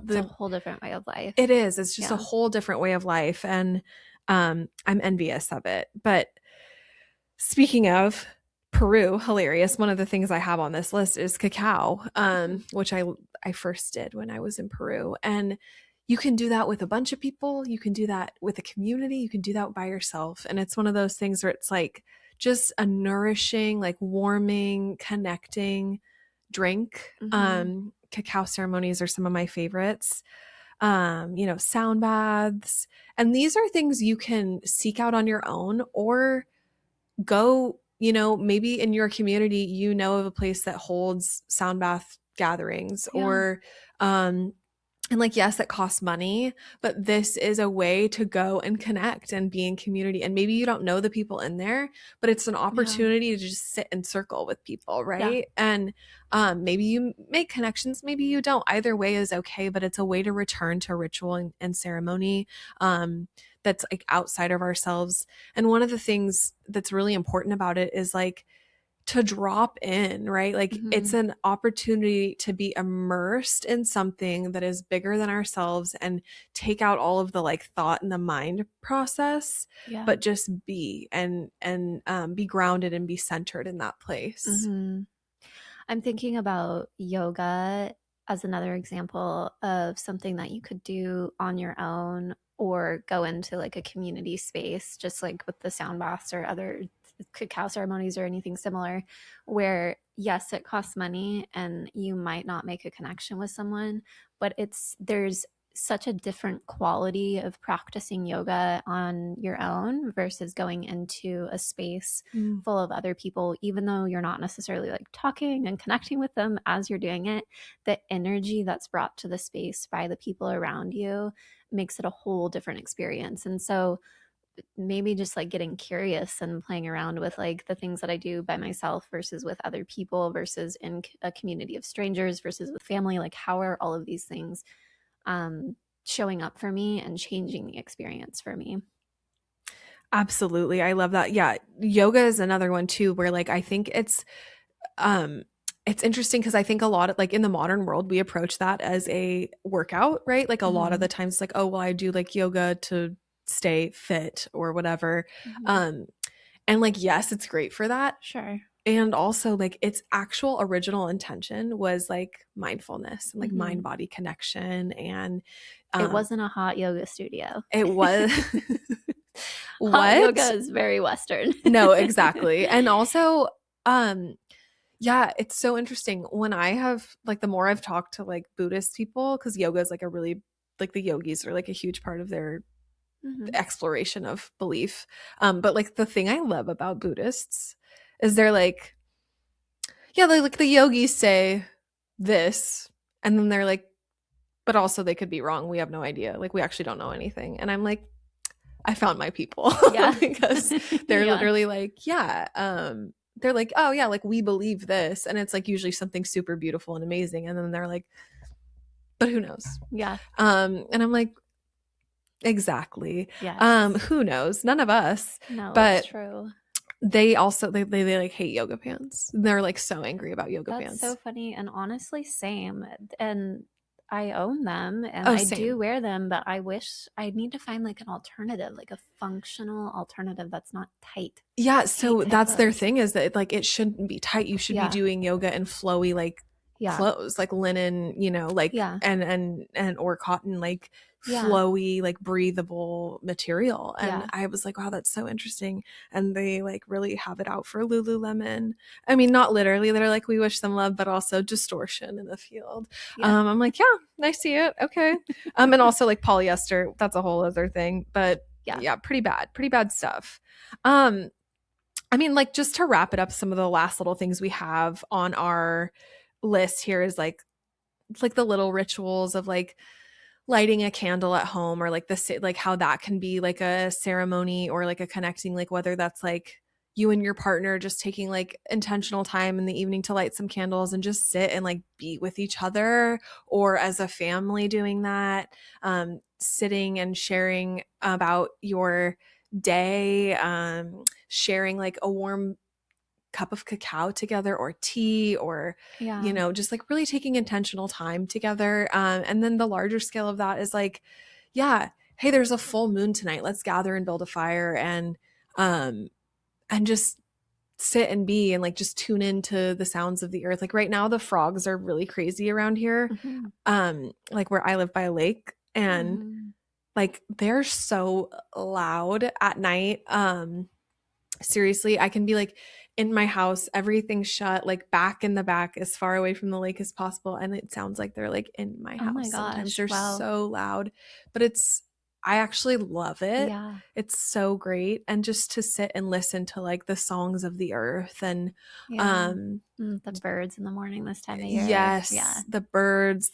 It's a whole different way of life. It is. It's just a whole different way of life. And I'm envious of it. But speaking of Peru, hilarious. One of the things I have on this list is cacao, which I first did when I was in Peru. And you can do that with a bunch of people. You can do that with a community. You can do that by yourself. And it's one of those things where it's like just a nourishing, like warming, connecting drink. Mm-hmm. Cacao ceremonies are some of my favorites. Sound baths. And these are things you can seek out on your own, or go, maybe in your community, of a place that holds sound bath gatherings, or and like, yes, it costs money, but this is a way to go and connect and be in community. And maybe you don't know the people in there, but it's an opportunity to just sit and circle with people, right? And maybe you make connections, maybe you don't. Either way is okay, but it's a way to return to ritual and ceremony that's like outside of ourselves. And one of the things that's really important about it is like to drop in, right? Like it's an opportunity to be immersed in something that is bigger than ourselves, and take out all of the like thought and the mind process, but just be and be grounded and be centered in that place. I'm thinking about yoga as another example of something that you could do on your own, or go into like a community space, just like with the sound baths or other cacao ceremonies or anything similar, where yes, it costs money and you might not make a connection with someone, but there's such a different quality of practicing yoga on your own versus going into a space Mm. full of other people, even though you're not necessarily like talking and connecting with them as you're doing it. The energy that's brought to the space by the people around you makes it a whole different experience. And so maybe just like getting curious and playing around with like the things that I do by myself versus with other people versus in a community of strangers versus with family, like how are all of these things showing up for me and changing the experience for me? Absolutely. I love that. Yeah. Yoga is another one too, where like I think um it's interesting because I think a lot of like in the modern world, we approach that as a workout, right? Like a lot of Mm-hmm. the times it's like, oh well, I do like yoga to stay fit or whatever. Mm-hmm. Um and like yes, it's great for that. Sure. And also like its actual original intention was like mindfulness and like Mm-hmm. mind body connection and It um wasn't a hot yoga studio. it was Hot yoga what? is very Western. No, exactly. And also um yeah, it's so interesting when I have like the more I've talked to like Buddhist people cuz yoga is like a really like the yogis are like a huge part of their Mm-hmm. exploration of belief. But like the thing I love about Buddhists is they're like yeah, like the yogis say this and then they're like but also they could be wrong. We have no idea. Like we actually don't know anything. And I'm like I found my people Yeah. because they're Yeah. literally like, yeah, they're like, oh yeah, like we believe this, and it's like usually something super beautiful and amazing, and then they're like, but who knows? Yeah. And I'm like, exactly. Yes. Who knows? None of us. No, it's But true. they also they like hate yoga pants. They're like so angry about yoga That's so pants. funny. And honestly, same. And I own them and Oh, I do same. wear them, but I wish I need to find like an alternative, like a functional alternative that's not tight. Yeah, I hate so tight that's their clothes. thing is that like it shouldn't be tight. You should be Yeah. doing yoga in flowy like Yeah. clothes, like linen, you know, like Yeah. and or cotton, like Yeah. flowy, like breathable material. And Yeah. I was like, wow, that's so interesting. And they like really have it out for Lululemon. I mean, not literally, they're like, we wish them love, but also distortion in the field. Yeah. I'm like, yeah, I see it. Okay. And also like polyester, that's a whole other thing. But Yeah. yeah, pretty bad stuff. Um, I mean, like just to wrap it up, some of the last little things we have on our list here is like the little rituals of like lighting a candle at home or like the like how that can be like a ceremony or like a connecting, like whether that's like you and your partner just taking like intentional time in the evening to light some candles and just sit and like be with each other, or as a family doing that, sitting and sharing about your day, sharing like a warm cup of cacao together or tea, or you Yeah. know, just like really taking intentional time together. And then the larger scale of that is like, yeah, hey, there's a full moon tonight, let's gather and build a fire um and just sit and be and like just tune into the sounds of the earth. Like right now the frogs are really crazy around here, Mm-hmm. like where I live by a lake, and Mm-hmm. like they're so loud at night. Seriously, I can be like in my house, everything's shut, like back in the back as far away from the lake as possible, and it sounds like they're like in my Oh my house. Sometimes gosh. they're Wow. so loud, but I actually love it. Yeah. It's so great. And just to sit and listen to like the songs of the earth and Yeah. um The birds in the morning this time of year. Yeah. yes, the birds,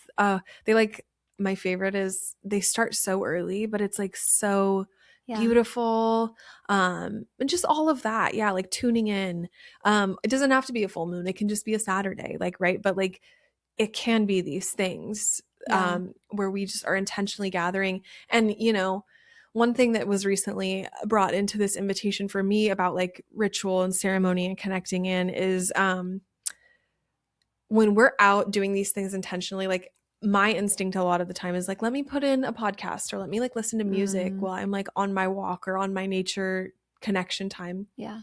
they like, my favorite is they start so early, but it's like so Yeah. beautiful, and just all of that. Yeah, like tuning in. It doesn't have to be a full moon, it can just be a Saturday, like, right? But like it can be these things, Yeah. where we just are intentionally gathering. And you know, one thing that was recently brought into this invitation for me about like ritual and ceremony and connecting in is when we're out doing these things intentionally, like my instinct a lot of the time is like, let me put in a podcast or let me like listen to music Mm. while I'm like on my walk or on my nature connection time. Yeah.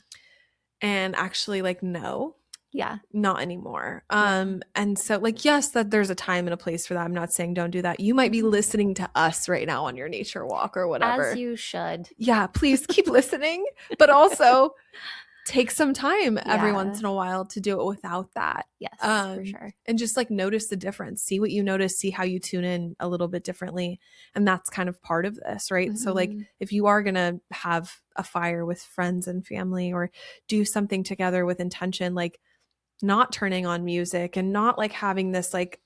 And actually like, no, Yeah. not anymore. Yeah. And so like, yes, that there's a time and a place for that. I'm not saying don't do that. You might be Mhm. listening to us right now on your nature walk or As whatever. you should. Yeah, please keep listening. But also take some time every once Yeah. in a while to do it without that. Yes, for sure. And just like notice the difference, see what you notice, see how you tune in a little bit differently. And that's kind of part of this, right? So, like, Mm-hmm. if you are going to have a fire with friends and family or do something together with intention, like, not turning on music and not like having this like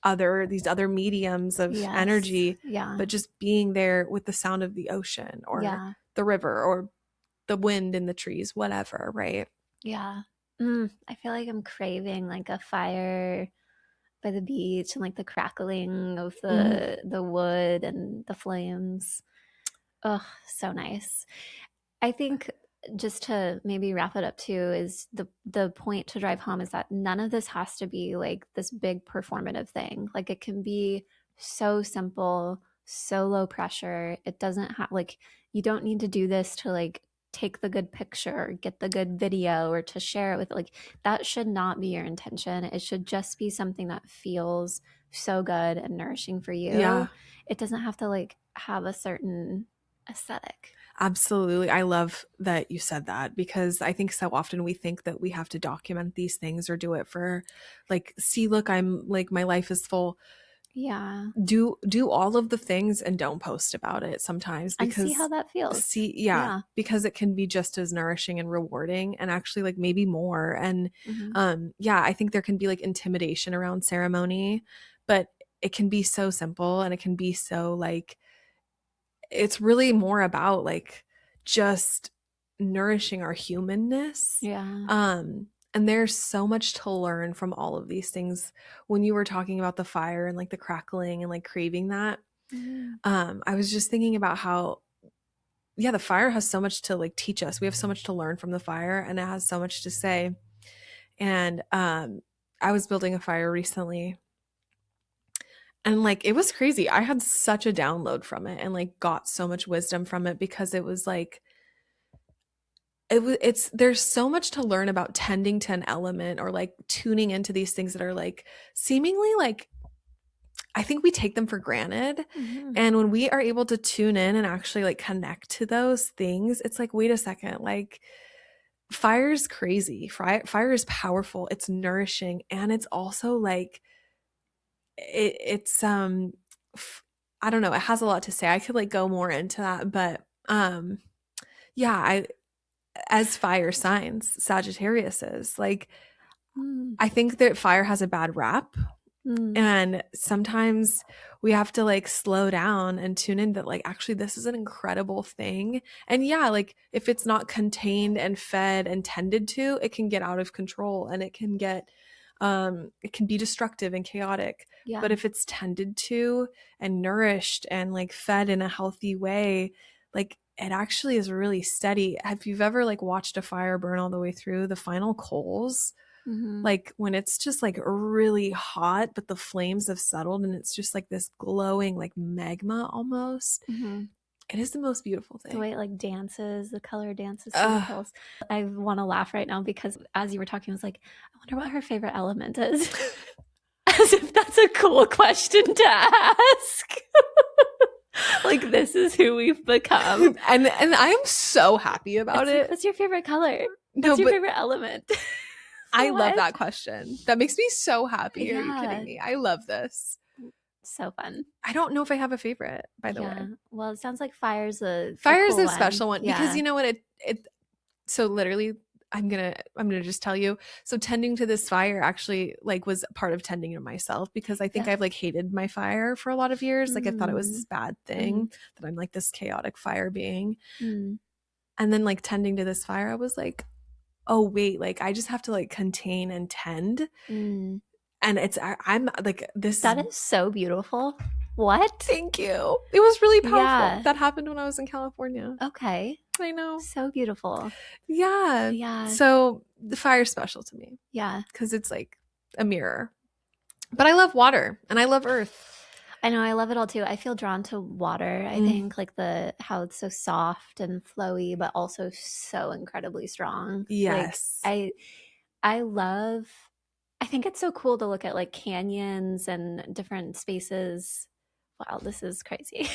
these other mediums of Yes. energy, Yeah. but just being there with the sound of the ocean or Yeah. the river or the wind in the trees, whatever, right? Yeah. I feel like I'm craving like a fire by the beach and like the crackling of Mm. the wood and the flames. Oh, so nice. I think just to maybe wrap it up too is the point to drive home is that none of this has to be like this big performative thing. Like it can be so simple, so low pressure. It doesn't have like you don't need to do this to like take the good picture, get the good video or to share it with like that should not be your intention. It should just be something that feels so good and nourishing for Yeah, you. It doesn't have to like have a certain aesthetic. absolutely. I love that you said that because I think so often we think that we have to document these things or do it for like, see, look, I'm like, my life is full. Yeah. Do all of the things and don't post about it sometimes And see how because that feels. see yeah, Yeah. because it can be just as nourishing and rewarding and actually like maybe more. And Hmm. yeah, I think there can be like intimidation around ceremony, but it can be so simple and it can be so like it's really more about like just nourishing our humanness. Yeah. And there's so much to learn from all of these things. When you were talking about the fire and like the crackling and like craving that, Hmm. I was just thinking about how yeah, the fire has so much to like teach us. We have so much to learn from the fire and it has so much to say. And I was building a fire recently and like it was crazy. I had such a download from it and like got so much wisdom from it because it was like it's there's so much to learn about tending to an element or like tuning into these things that are like seemingly like I think we take them for granted. Hmm. And when we are able to tune in and actually like connect to those things, it's like, wait a second, like fire is crazy. Fire is powerful. It's nourishing. And it's also like, it's, I don't know. It has a lot to say. I could like go more into that, but, yeah, as fire signs, Sagittarius is like, Mm. I think that fire has a bad rap. Mm. And sometimes we have to like slow down and tune in that like actually this is an incredible thing. And yeah, like if it's not contained and fed and tended to, it can get out of control and it can be destructive and chaotic. But Yeah. if it's tended to and nourished and like fed in a healthy way, like it actually is really steady. Have you ever like watched a fire burn all the way through the final coals? Hmm. Like when it's just like really hot, but the flames have settled and it's just like this glowing, like magma almost. Hmm. It is the most beautiful The thing. way it like dances, the color dances through the Ugh. coals. I want to laugh right now because as you were talking, I was like, I wonder what her favorite element is. As if that's a cool question to ask. Like this is who we've become. And I am so happy about It's like, it. what's your favorite color? No, What's your but favorite element? I love What? that question. That makes me so happy. Are you kidding Yeah. me? I love this. So fun. I don't know if I have a favorite, by the way. Yeah. Well, it sounds like fire's a Fire is cool a one. special one because Yeah. you know what it so literally I'm gonna just tell you, so tending to this fire actually like was part of tending to myself because I think Yeah. I've like hated my fire for a lot of years, like I thought it was Mm. this bad Hmm. thing that I'm like this chaotic fire being. Mm. And then like tending to this fire I was like, oh wait, like I just have to like contain and tend. Mm. And I'm like this. That is so beautiful. What? Thank you. It was really powerful. Yeah. That happened when I was in California. Okay. I know. So beautiful. Yeah. Yeah. So the fire's special to me Yeah. because it's like a mirror. But I love water and I love earth. I know I love it all too. I feel drawn to water. I Mm, think like the how it's so soft and flowy, but also so incredibly strong. Like yes. I love I think it's so cool to look at like canyons and different spaces wow, this is crazy.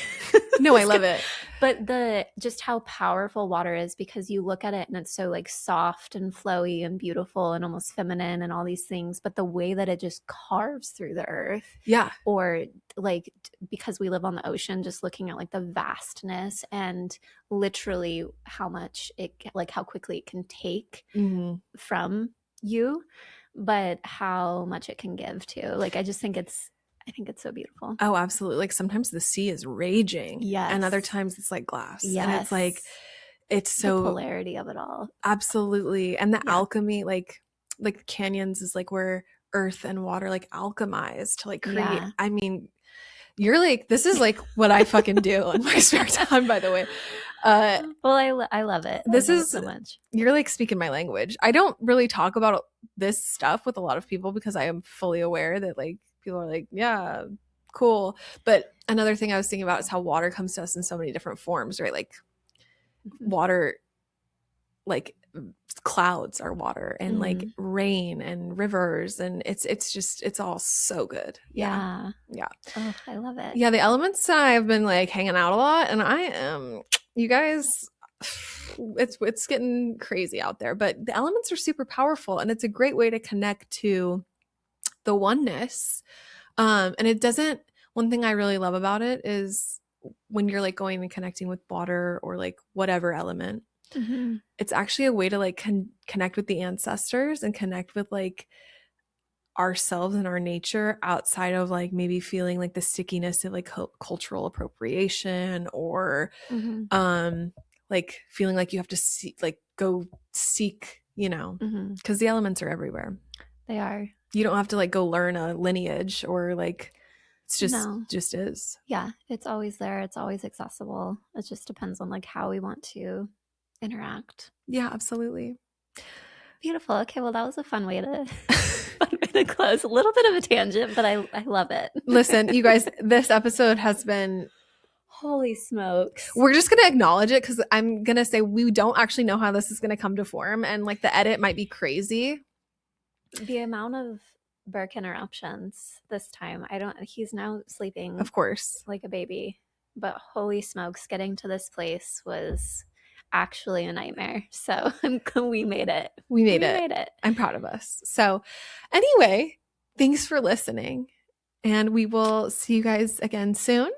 No, I love it. But just how powerful water is, because you look at it and it's so like soft and flowy and beautiful and almost feminine and all these things, but the way that it just carves through the earth. Yeah. Or like, because we live on the ocean, just looking at like the vastness and literally how much it, like how quickly it can take from you, but how much it can give too. Like I think it's so beautiful. Oh, absolutely. Like sometimes the sea is raging. Yes. And other times it's like glass. Yes. And it's like, it's so the polarity of it all. Absolutely. And the alchemy, like canyons is like where earth and water like alchemize to like create. I mean, you're like, this is like what I fucking do in my spare time, by the way. Well, I love it. This I love is it so much. You're like speaking my language. I don't really talk about this stuff with a lot of people because I am fully aware that like people are like, yeah, cool. But another thing I was thinking about is how water comes to us in so many different forms, right? Like water, like clouds are water, and like rain and rivers, and it's all so good. Yeah. Oh, I love it. Yeah, the elements, I've been like hanging out a lot, and I am, you guys, it's getting crazy out there, but the elements are super powerful, and it's a great way to connect to the oneness. And it doesn't, one thing I really love about it is when you're like going and connecting with water or like whatever element, it's actually a way to like connect with the ancestors and connect with like ourselves and our nature outside of like maybe feeling like the stickiness of like cultural appropriation or like feeling like you have to go seek, because the elements are everywhere. They are. You don't have to like go learn a lineage or like, it's just is. Yeah, it's always there. It's always accessible. It just depends on like how we want to interact. Yeah, absolutely. Beautiful. Okay, well, that was a fun way to close. A little bit of a tangent, but I love it. Listen, you guys, this episode has been, holy smokes. We're just gonna acknowledge it because I'm gonna say we don't actually know how this is gonna come to form, and like the edit might be crazy. The amount of Burke interruptions this time, he's now sleeping, of course, like a baby, but holy smokes, getting to this place was actually a nightmare. So we made it. We made it. I'm proud of us. So anyway, thanks for listening, and we will see you guys again soon,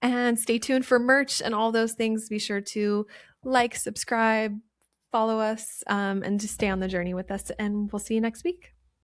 and stay tuned for merch and all those things. Be sure to like, subscribe, follow us, and just stay on the journey with us, and we'll see you next week.